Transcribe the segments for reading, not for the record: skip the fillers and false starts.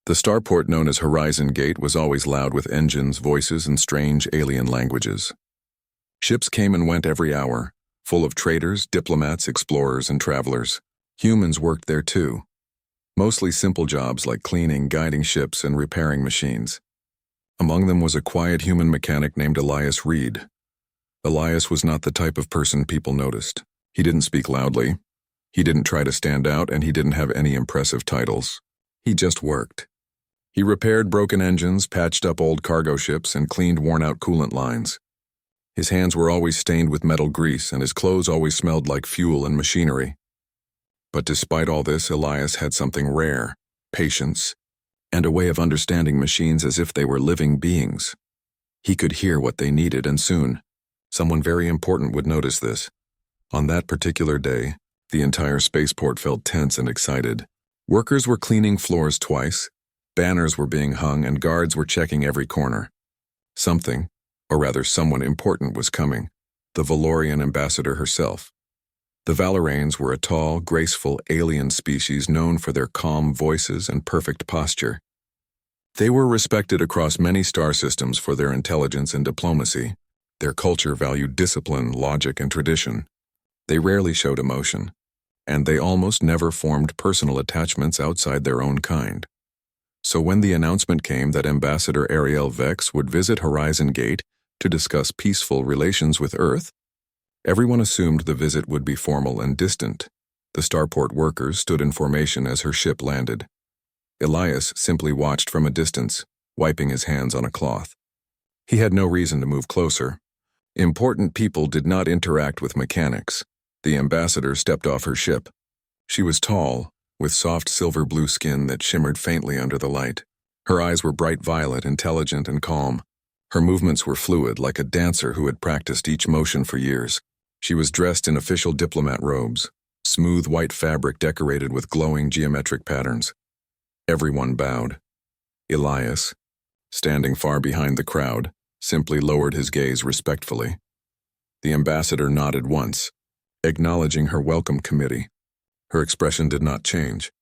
The starport known as Horizon Gate was always loud with engines, voices, and strange alien languages. Ships came and went every hour, full of traders, diplomats, explorers, and travelers. Humans worked there too. Mostly simple jobs like cleaning, guiding ships, and repairing machines. Among them was a quiet human mechanic named Elias Reed. Elias was not the type of person people noticed. He didn't speak loudly. He didn't try to stand out, and he didn't have any impressive titles. He just worked. He repaired broken engines, patched up old cargo ships, and cleaned worn-out coolant lines. His hands were always stained with metal grease, and his clothes always smelled like fuel and machinery. But despite all this, Elias had something rare: patience, and a way of understanding machines as if they were living beings. He could hear what they needed, and soon, someone very important would notice this. On that particular day, the entire spaceport felt tense and excited. Workers were cleaning floors twice, banners were being hung, and guards were checking every corner. Something, or rather someone important, was coming: the Valorian ambassador herself. The Valorians were a tall, graceful alien species known for their calm voices and perfect posture. They were respected across many star systems for their intelligence and diplomacy. Their culture valued discipline, logic, and tradition. They rarely showed emotion, and they almost never formed personal attachments outside their own kind. So when the announcement came that Ambassador Ariel Vex would visit Horizon Gate to discuss peaceful relations with Earth, everyone assumed the visit would be formal and distant. The starport workers stood in formation as her ship landed. Elias simply watched from a distance, wiping his hands on a cloth. He had no reason to move closer. Important people did not interact with mechanics. The ambassador stepped off her ship. She was tall, with soft silver-blue skin that shimmered faintly under the light. Her eyes were bright violet, intelligent and calm. Her movements were fluid, like a dancer who had practiced each motion for years. She was dressed in official diplomat robes, smooth white fabric decorated with glowing geometric patterns. Everyone bowed. Elias, standing far behind the crowd, simply lowered his gaze respectfully. The ambassador nodded once, acknowledging her welcome committee. Her expression did not change.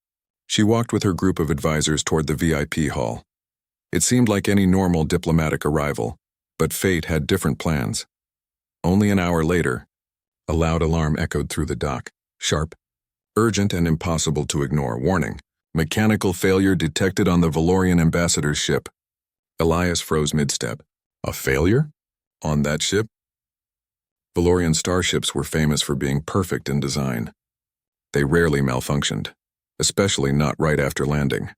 She walked with her group of advisors toward the VIP hall. It seemed like any normal diplomatic arrival, but fate had different plans. Only an hour later, a loud alarm echoed through the dock. Sharp, urgent, and impossible to ignore. Warning: mechanical failure detected on the Valorian ambassador's ship. Elias froze mid-step. A failure? On that ship? Valorian starships were famous for being perfect in design. They rarely malfunctioned, especially not right after landing.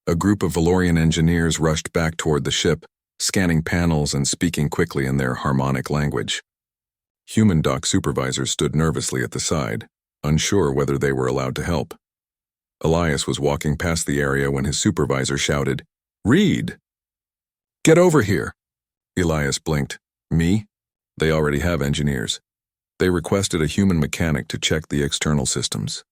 A group of Valorian engineers rushed back toward the ship, scanning panels and speaking quickly in their harmonic language. Human dock supervisors stood nervously at the side, unsure whether they were allowed to help. Elias was walking past the area when his supervisor shouted, "Reed! Get over here!" Elias blinked. Me? They already have engineers. They requested a human mechanic to check the external systems.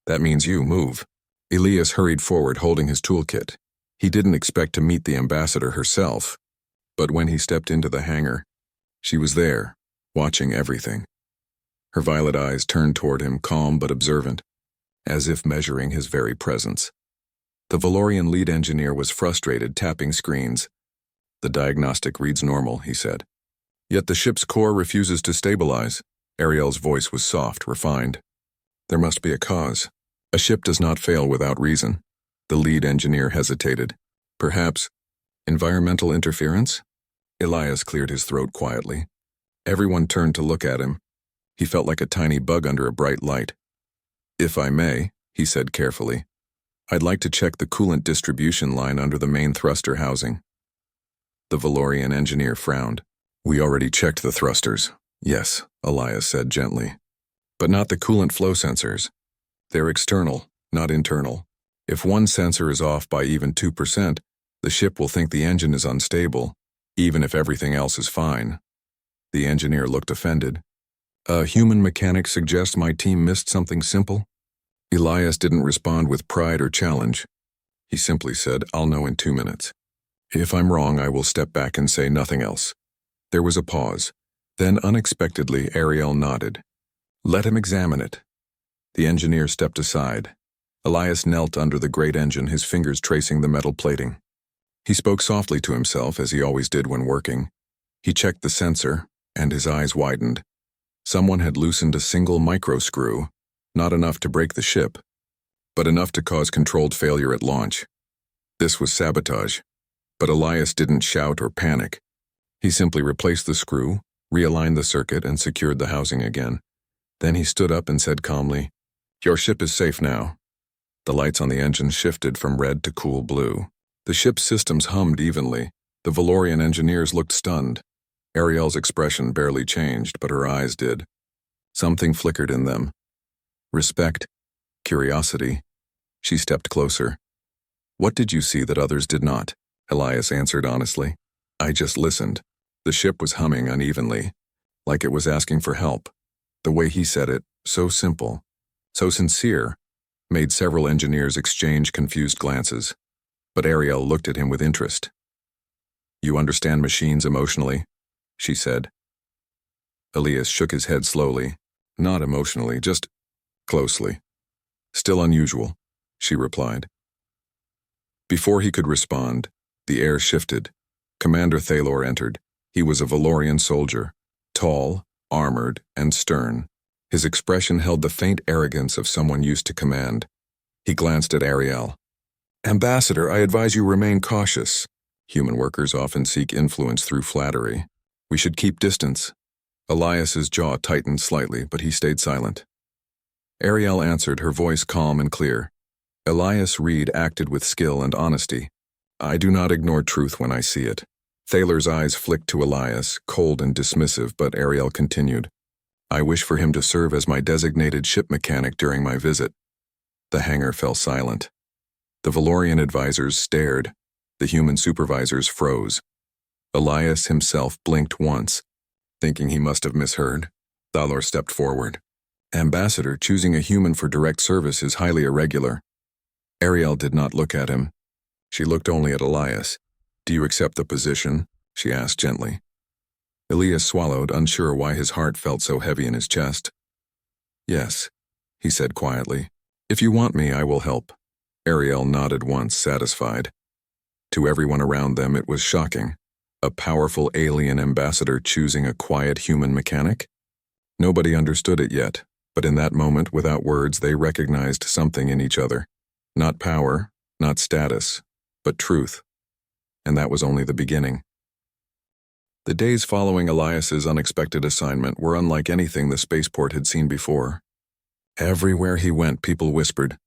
That means you move. Elias hurried forward holding his toolkit. He didn't expect to meet the ambassador herself, but when he stepped into the hangar, she was there, watching everything. Her violet eyes turned toward him, calm but observant, as if measuring his very presence. The Valorian lead engineer was frustrated, tapping screens. "The diagnostic reads normal," he said. "Yet the ship's core refuses to stabilize." Ariel's voice was soft, refined. "There must be a cause. A ship does not fail without reason." The lead engineer hesitated. "Perhaps environmental interference?" Elias cleared his throat quietly. Everyone turned to look at him. He felt like a tiny bug under a bright light. "If I may," he said carefully, "I'd like to check the coolant distribution line under the main thruster housing." The Valorian engineer frowned. "We already checked the thrusters." "Yes," Elias said gently. "But not the coolant flow sensors. They're external, not internal. If one sensor is off by even 2%, the ship will think the engine is unstable, even if everything else is fine." The engineer looked offended. "A human mechanic suggests my team missed something simple?" Elias didn't respond with pride or challenge. He simply said, "I'll know in 2 minutes. If I'm wrong, I will step back and say nothing else." There was a pause. Then unexpectedly, Ariel nodded. "Let him examine it." The engineer stepped aside. Elias knelt under the great engine, his fingers tracing the metal plating. He spoke softly to himself, as he always did when working. He checked the sensor, and his eyes widened. Someone had loosened a single micro screw, not enough to break the ship, but enough to cause controlled failure at launch. This was sabotage, but Elias didn't shout or panic. He simply replaced the screw, realigned the circuit, and secured the housing again. Then he stood up and said calmly, "Your ship is safe now." The lights on the engine shifted from red to cool blue. The ship's systems hummed evenly. The Valorian engineers looked stunned. Ariel's expression barely changed, but her eyes did. Something flickered in them. Respect, curiosity. She stepped closer. "What did you see that others did not?" Elias answered honestly. "I just listened." The ship was humming unevenly, like it was asking for help. The way he said it, so simple, so sincere, made several engineers exchange confused glances. But Ariel looked at him with interest. "You understand machines emotionally?" she said. Elias shook his head slowly. "Not emotionally, just closely." "Still unusual," she replied. Before he could respond, the air shifted. Commander Thalor entered. He was a Valorian soldier, tall, armored, and stern. His expression held the faint arrogance of someone used to command. He glanced at Ariel. "Ambassador, I advise you remain cautious. Human workers often seek influence through flattery. We should keep distance." Elias's jaw tightened slightly, but he stayed silent. Ariel answered, her voice calm and clear. Elias Reed acted with skill and honesty. "I do not ignore truth when I see it." Thalor's eyes flicked to Elias, cold and dismissive, but Ariel continued. "I wish for him to serve as my designated ship mechanic during my visit." The hangar fell silent. The Valorian advisors stared. The human supervisors froze. Elias himself blinked once, thinking he must have misheard. Thalor stepped forward. "Ambassador, choosing a human for direct service is highly irregular." Ariel did not look at him. She looked only at Elias. "Do you accept the position?" she asked gently. Elias swallowed, unsure why his heart felt so heavy in his chest. "Yes," he said quietly. "If you want me, I will help." Ariel nodded once, satisfied. To everyone around them, it was shocking. A powerful alien ambassador choosing a quiet human mechanic? Nobody understood it yet, but in that moment, without words, they recognized something in each other. Not power, not status, but truth. And that was only the beginning. The days following Elias's unexpected assignment were unlike anything the spaceport had seen before. Everywhere he went, people whispered,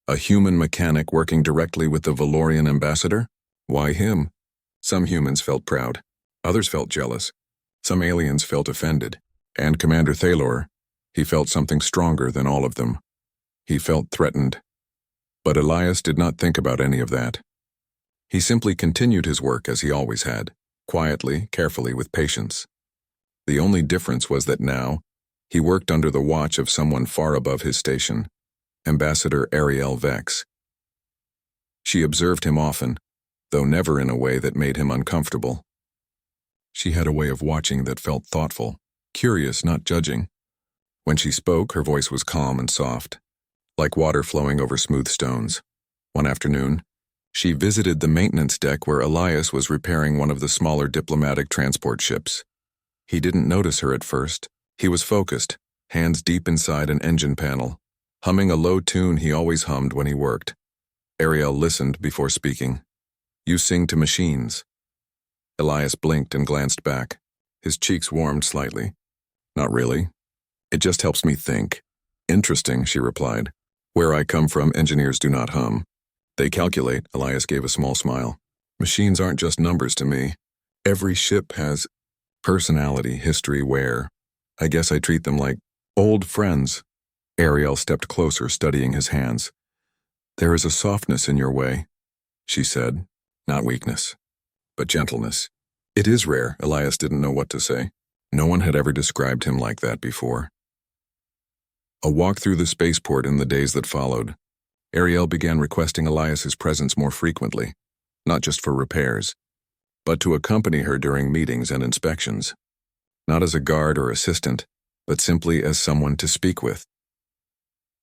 "A human mechanic working directly with the Valorian ambassador? Why him?" Some humans felt proud. Others felt jealous. Some aliens felt offended. And Commander Thalor, he felt something stronger than all of them. He felt threatened. But Elias did not think about any of that. He simply continued his work as he always had, quietly, carefully, with patience. The only difference was that now, he worked under the watch of someone far above his station, Ambassador Ariel Vex. She observed him often, though never in a way that made him uncomfortable. She had a way of watching that felt thoughtful, curious, not judging. When she spoke, her voice was calm and soft, like water flowing over smooth stones. One afternoon, she visited the maintenance deck where Elias was repairing one of the smaller diplomatic transport ships. He didn't notice her at first. He was focused, hands deep inside an engine panel, humming a low tune he always hummed when he worked. Ariel listened before speaking. "You sing to machines." Elias blinked and glanced back. His cheeks warmed slightly. "Not really. It just helps me think." "Interesting," she replied. "Where I come from, engineers do not hum. They calculate." Elias gave a small smile. "Machines aren't just numbers to me. Every ship has personality, history, wear. I guess I treat them like old friends." Ariel stepped closer, studying his hands. "There is a softness in your way," she said. "Not weakness, but gentleness." "It is rare." Elias didn't know what to say. No one had ever described him like that before. A walk through the spaceport in the days that followed. Ariel began requesting Elias's presence more frequently, not just for repairs, but to accompany her during meetings and inspections. Not as a guard or assistant, but simply as someone to speak with.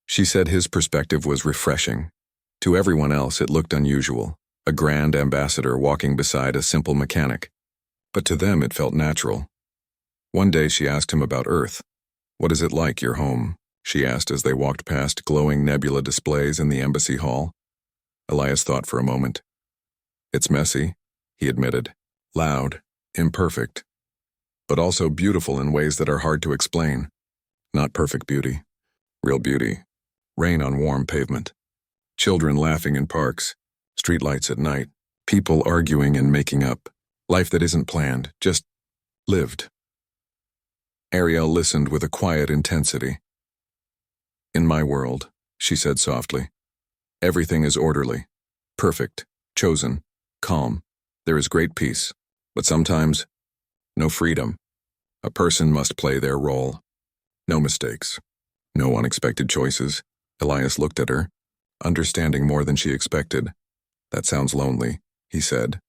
She said his perspective was refreshing. To everyone else, it looked unusual, a grand ambassador walking beside a simple mechanic. But to them, it felt natural. One day she asked him about Earth. "What is it like, your home?" she asked as they walked past glowing nebula displays in the embassy hall. Elias thought for a moment. "It's messy," he admitted. "Loud, imperfect, but also beautiful in ways that are hard to explain. Not perfect beauty, real beauty. Rain on warm pavement. Children laughing in parks. Streetlights at night. People arguing and making up. Life that isn't planned, just lived." Ariel listened with a quiet intensity. "In my world," she said softly, "everything is orderly, perfect, chosen, calm. There is great peace, but sometimes, no freedom. A person must play their role. No mistakes, no unexpected choices." Elias looked at her, understanding more than she expected. "That sounds lonely," he said.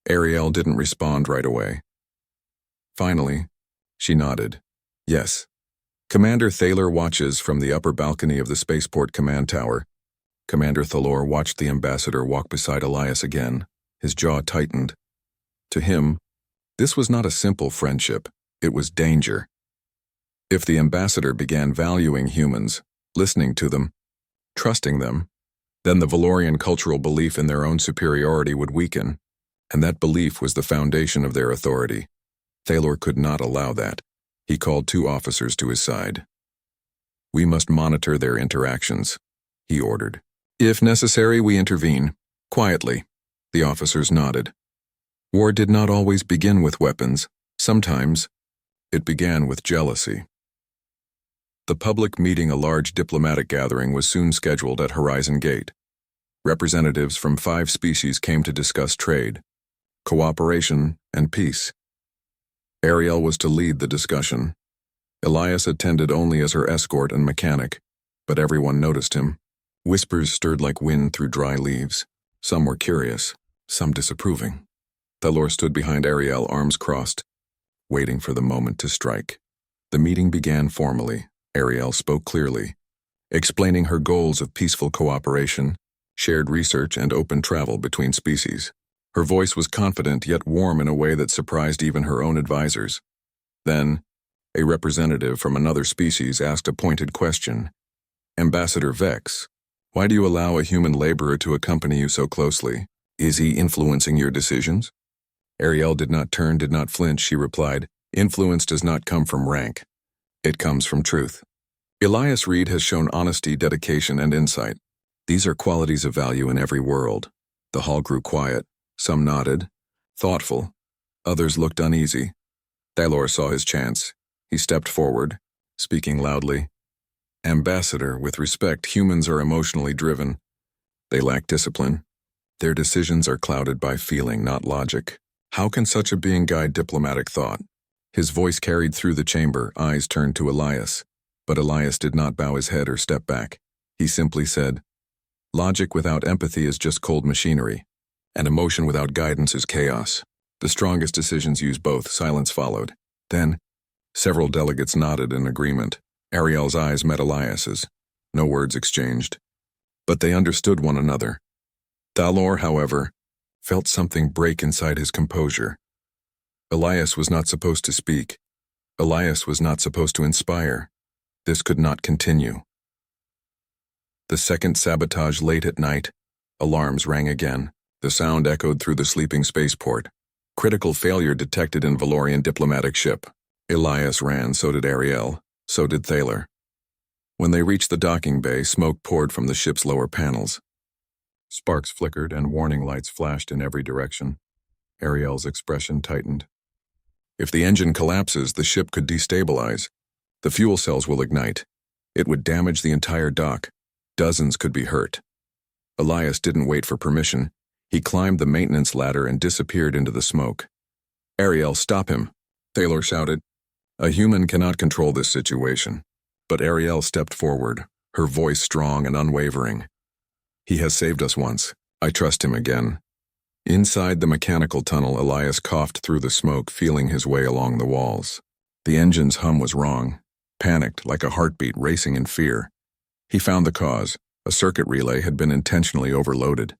Ariel didn't respond right away. Finally, she nodded. "Yes." Commander Thaler watches from the upper balcony of the spaceport command tower. Commander Thalor watched the ambassador walk beside Elias again, his jaw tightened. To him, this was not a simple friendship, it was danger. If the ambassador began valuing humans, listening to them, trusting them, then the Valorian cultural belief in their own superiority would weaken, and that belief was the foundation of their authority. Thalor could not allow that. He called 2 officers to his side. "We must monitor their interactions," he ordered. "If necessary, we intervene. Quietly." The officers nodded. War did not always begin with weapons. Sometimes, it began with jealousy. The public meeting, a large diplomatic gathering, was soon scheduled at Horizon Gate. Representatives from 5 species came to discuss trade, cooperation, and peace. Ariel was to lead the discussion. Elias attended only as her escort and mechanic, but everyone noticed him. Whispers stirred like wind through dry leaves. Some were curious, some disapproving. Thalor stood behind Ariel, arms crossed, waiting for the moment to strike. The meeting began formally. Ariel spoke clearly, explaining her goals of peaceful cooperation, shared research, and open travel between species. Her voice was confident yet warm in a way that surprised even her own advisors. Then, a representative from another species asked a pointed question. "Ambassador Vex, why do you allow a human laborer to accompany you so closely? Is he influencing your decisions?" Ariel did not turn, did not flinch. She replied, "Influence does not come from rank. It comes from truth. Elias Reed has shown honesty, dedication, and insight. These are qualities of value in every world." The hall grew quiet. Some nodded, thoughtful. Others looked uneasy. Thalor saw his chance. He stepped forward, speaking loudly. "Ambassador, with respect, humans are emotionally driven. They lack discipline. Their decisions are clouded by feeling, not logic. How can such a being guide diplomatic thought?" His voice carried through the chamber, eyes turned to Elias. But Elias did not bow his head or step back. He simply said, "Logic without empathy is just cold machinery, and emotion without guidance is chaos. The strongest decisions use both." Silence followed. Then, several delegates nodded in agreement. Ariel's eyes met Elias's. No words exchanged. But they understood one another. Thalor, however, felt something break inside his composure. Elias was not supposed to speak. Elias was not supposed to inspire. This could not continue. The second sabotage late at night. Alarms rang again. The sound echoed through the sleeping spaceport. Critical failure detected in Valorian diplomatic ship. Elias ran, so did Ariel, so did Thaler. When they reached the docking bay, smoke poured from the ship's lower panels. Sparks flickered and warning lights flashed in every direction. Ariel's expression tightened. "If the engine collapses, the ship could destabilize. The fuel cells will ignite. It would damage the entire dock. Dozens could be hurt." Elias didn't wait for permission. He climbed the maintenance ladder and disappeared into the smoke. "Ariel, stop him," Thaler shouted. "A human cannot control this situation." But Ariel stepped forward, her voice strong and unwavering. "He has saved us once. I trust him again." Inside the mechanical tunnel, Elias coughed through the smoke, feeling his way along the walls. The engine's hum was wrong, panicked like a heartbeat racing in fear. He found the cause. A circuit relay had been intentionally overloaded.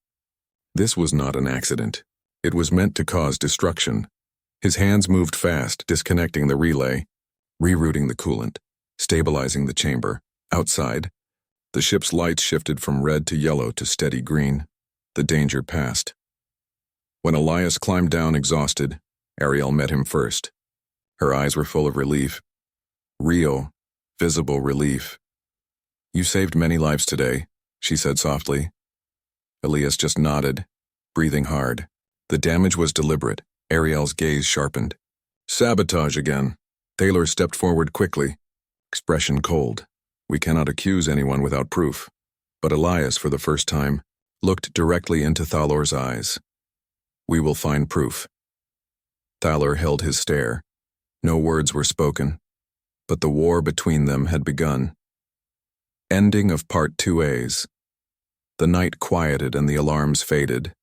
This was not an accident. It was meant to cause destruction. His hands moved fast, disconnecting the relay, rerouting the coolant, stabilizing the chamber. Outside, the ship's lights shifted from red to yellow to steady green. The danger passed. When Elias climbed down exhausted, Ariel met him first. Her eyes were full of relief. Real, visible relief. "You saved many lives today," she said softly. Elias just nodded, breathing hard. The damage was deliberate. Ariel's gaze sharpened. "Sabotage again." Thaler stepped forward quickly, expression cold. "We cannot accuse anyone without proof." But Elias, for the first time, looked directly into Thalor's eyes. "We will find proof." Thaler held his stare. No words were spoken, but the war between them had begun. Ending of Part 2As. The night quieted and the alarms faded.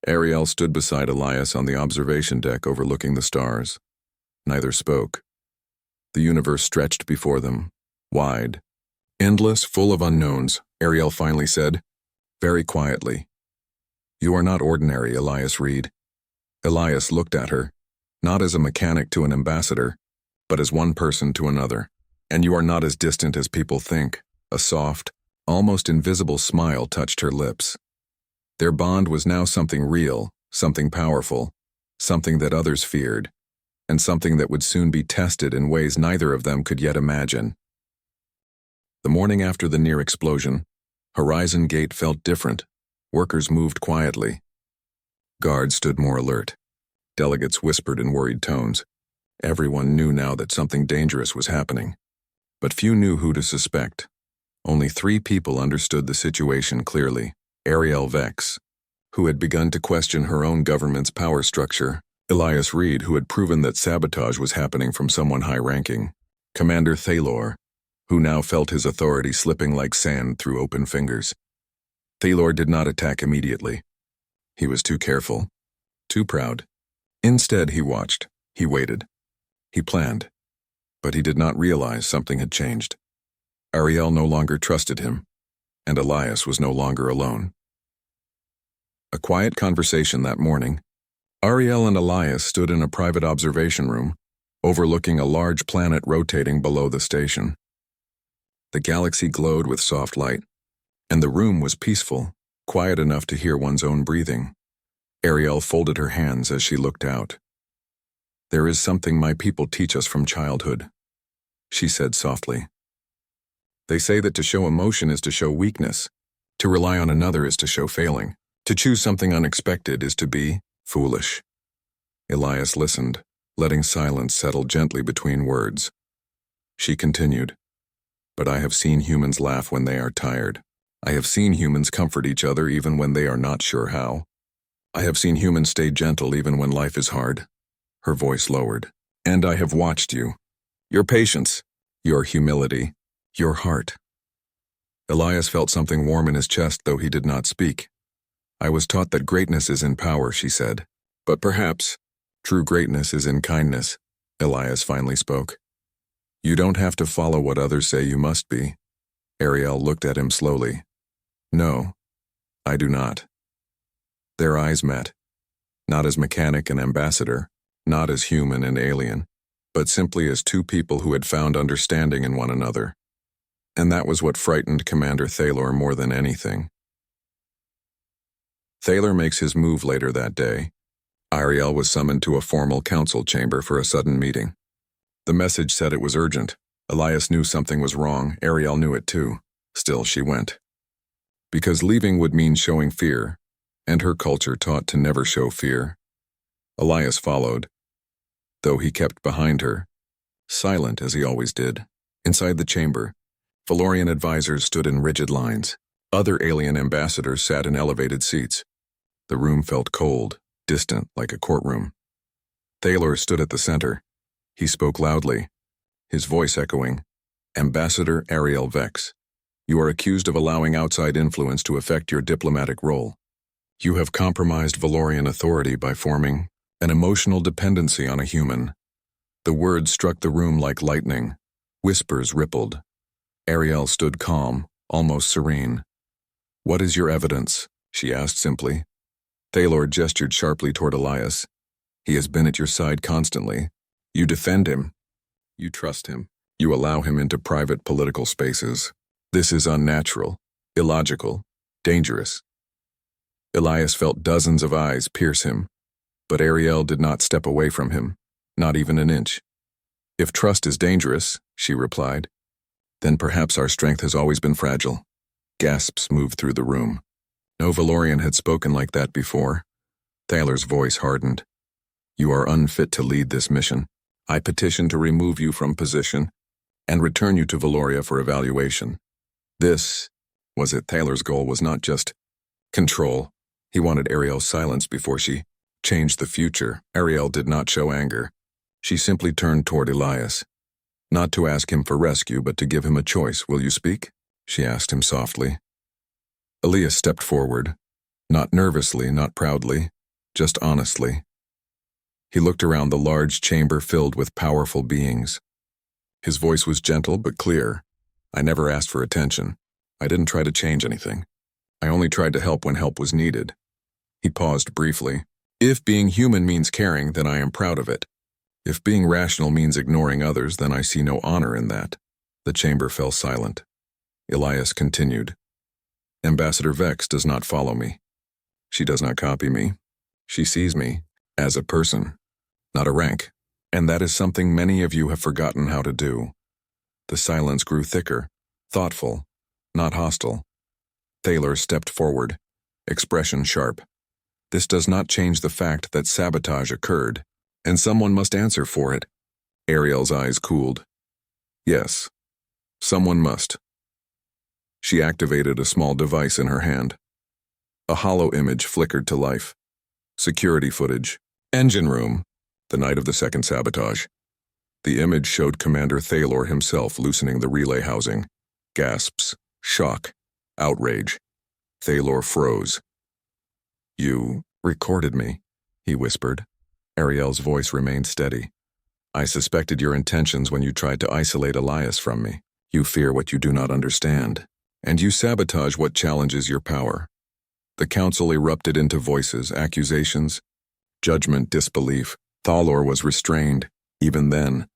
Ariel stood beside Elias on the observation deck overlooking the stars. Neither spoke. The universe stretched before them, wide, endless, full of unknowns. Ariel finally said, very quietly, "You are not ordinary, Elias Reed." Elias looked at her, not as a mechanic to an ambassador, but as one person to another. "And you are not as distant as people think." A soft, almost invisible smile touched her lips. Their bond was now something real, something powerful, something that others feared, and something that would soon be tested in ways neither of them could yet imagine. The morning after the near explosion, Horizon Gate felt different. Workers moved quietly. Guards stood more alert. Delegates whispered in worried tones. Everyone knew now that something dangerous was happening. But few knew who to suspect. Only 3 people understood the situation clearly. Ariel Vex, who had begun to question her own government's power structure. Elias Reed, who had proven that sabotage was happening from someone high-ranking. Commander Thalor, who now felt his authority slipping like sand through open fingers. Thalor did not attack immediately. He was too careful, too proud. Instead, he watched. He waited. He planned. But he did not realize something had changed. Ariel no longer trusted him, and Elias was no longer alone. A quiet conversation that morning. Ariel and Elias stood in a private observation room, overlooking a large planet rotating below the station. The galaxy glowed with soft light, and the room was peaceful, quiet enough to hear one's own breathing. Ariel folded her hands as she looked out. "There is something my people teach us from childhood," she said softly. "They say that to show emotion is to show weakness. To rely on another is to show failing. To choose something unexpected is to be foolish." Elias listened, letting silence settle gently between words. She continued, "But I have seen humans laugh when they are tired. I have seen humans comfort each other even when they are not sure how. I have seen humans stay gentle even when life is hard." Her voice lowered. "And I have watched you. Your patience, your humility, your heart." Elias felt something warm in his chest, though he did not speak. "I was taught that greatness is in power," she said. "But perhaps true greatness is in kindness," Elias finally spoke. "You don't have to follow what others say you must be." Ariel looked at him slowly. "No, I do not." Their eyes met, not as mechanic and ambassador, not as human and alien, but simply as 2 people who had found understanding in one another. And that was what frightened Commander Thalor more than anything. Thalor makes his move later that day. Ariel was summoned to a formal council chamber for a sudden meeting. The message said it was urgent. Elias knew something was wrong. Ariel knew it too. Still, she went. Because leaving would mean showing fear, and her culture taught to never show fear. Elias followed, though he kept behind her, silent as he always did. Inside the chamber, Valorian advisors stood in rigid lines. Other alien ambassadors sat in elevated seats. The room felt cold, distant, like a courtroom. Thalor stood at the center. He spoke loudly, his voice echoing. "Ambassador Ariel Vex, you are accused of allowing outside influence to affect your diplomatic role. You have compromised Valorian authority by forming an emotional dependency on a human." The words struck the room like lightning. Whispers rippled. Ariel stood calm, almost serene. "What is your evidence?" she asked simply. Thalor gestured sharply toward Elias. "He has been at your side constantly. You defend him. You trust him. You allow him into private political spaces. This is unnatural, illogical, dangerous." Elias felt dozens of eyes pierce him, but Ariel did not step away from him, not even an inch. "If trust is dangerous," she replied, "then perhaps our strength has always been fragile." Gasps moved through the room. No Valorian had spoken like that before. Thalor's voice hardened. "You are unfit to lead this mission. I petition to remove you from position and return you to Valoria for evaluation." This was it. Thalor's goal was not just control. He wanted Ariel's silence before she changed the future. Ariel did not show anger. She simply turned toward Elias. Not to ask him for rescue, but to give him a choice. "Will you speak?" she asked him softly. Elias stepped forward, not nervously, not proudly, just honestly. He looked around the large chamber filled with powerful beings. His voice was gentle but clear. "I never asked for attention. I didn't try to change anything. I only tried to help when help was needed." He paused briefly. "If being human means caring, then I am proud of it. If being rational means ignoring others, then I see no honor in that." The chamber fell silent. Elias continued. "Ambassador Vex does not follow me. She does not copy me. She sees me as a person, not a rank. And that is something many of you have forgotten how to do." The silence grew thicker, thoughtful, not hostile. Thalor stepped forward, expression sharp. "This does not change the fact that sabotage occurred, and someone must answer for it." Ariel's eyes cooled. "Yes, someone must." She activated a small device in her hand. A hollow image flickered to life. Security footage. Engine room. The night of the second sabotage. The image showed Commander Thalor himself loosening the relay housing. Gasps, shock, outrage. Thalor froze. "You recorded me," he whispered. Ariel's voice remained steady. "I suspected your intentions when you tried to isolate Elias from me. You fear what you do not understand, and you sabotage what challenges your power." The council erupted into voices, accusations, judgment, disbelief. Thalor was restrained, even then.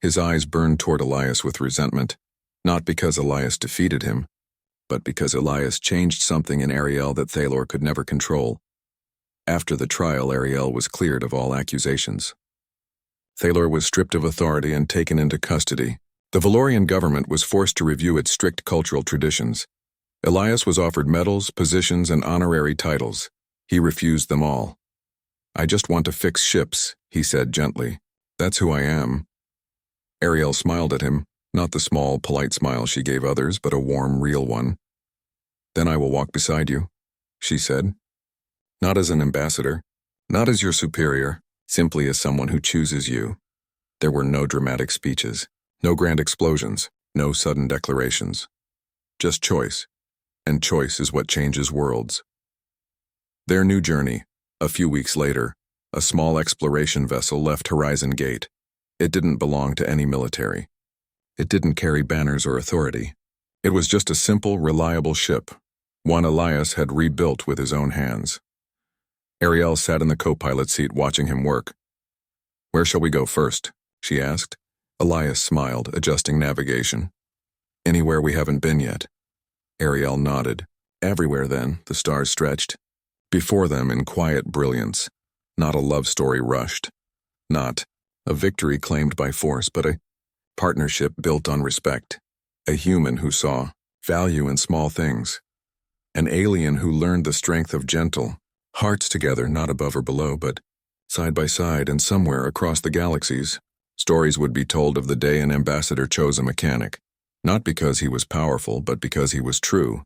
His eyes burned toward Elias with resentment, not because Elias defeated him, but because Elias changed something in Ariel that Thalor could never control. After the trial, Ariel was cleared of all accusations. Thalor was stripped of authority and taken into custody. The Valorian government was forced to review its strict cultural traditions. Elias was offered medals, positions, and honorary titles. He refused them all. "I just want to fix ships," he said gently. "That's who I am." Ariel smiled at him, not the small, polite smile she gave others, but a warm, real one. "Then I will walk beside you," she said. "Not as an ambassador, not as your superior, simply as someone who chooses you." There were no dramatic speeches, no grand explosions, no sudden declarations. Just choice, and choice is what changes worlds. Their new journey. A few weeks later, a small exploration vessel left Horizon Gate. It didn't belong to any military. It didn't carry banners or authority. It was just a simple, reliable ship, one Elias had rebuilt with his own hands. Ariel sat in the co-pilot seat watching him work. "Where shall we go first?" she asked. Elias smiled, adjusting navigation. "Anywhere we haven't been yet." Ariel nodded. "Everywhere then," the stars stretched. Before them in quiet brilliance, not a love story rushed, not a victory claimed by force, but a partnership built on respect, a human who saw value in small things, an alien who learned the strength of gentle hearts together, not above or below, but side by side, and somewhere across the galaxies, stories would be told of the day an ambassador chose a mechanic, not because he was powerful, but because he was true.